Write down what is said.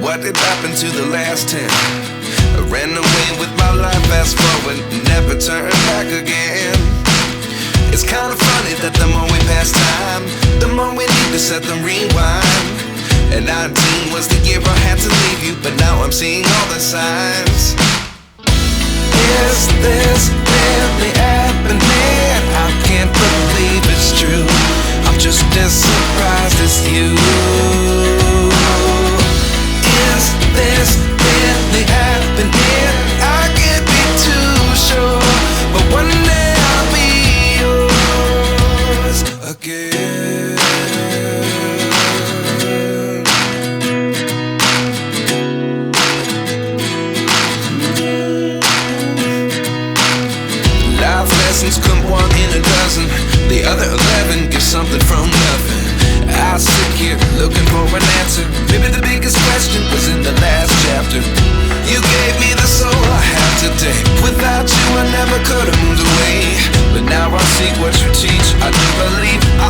what did happen to the last 10? I ran away with my life, fast forward, never turn back again. It's kind of funny that the more we pass time, the more we need to set them rewind. And 19 was the year I had to leave you, but now I'm seeing all the signs. Is this really happening? I can't believe it's true. I'm just as surprised as you. Is this really happening? I can't be too sure, but one day I'll be yours again. Life lessons come one in a dozen. The other 11 get something from nothing. I sit here looking for an answer. Maybe the biggest question was in the last chapter. You gave me the soul I have today. Without you I never could have moved away. But now I see what you teach. I do believe I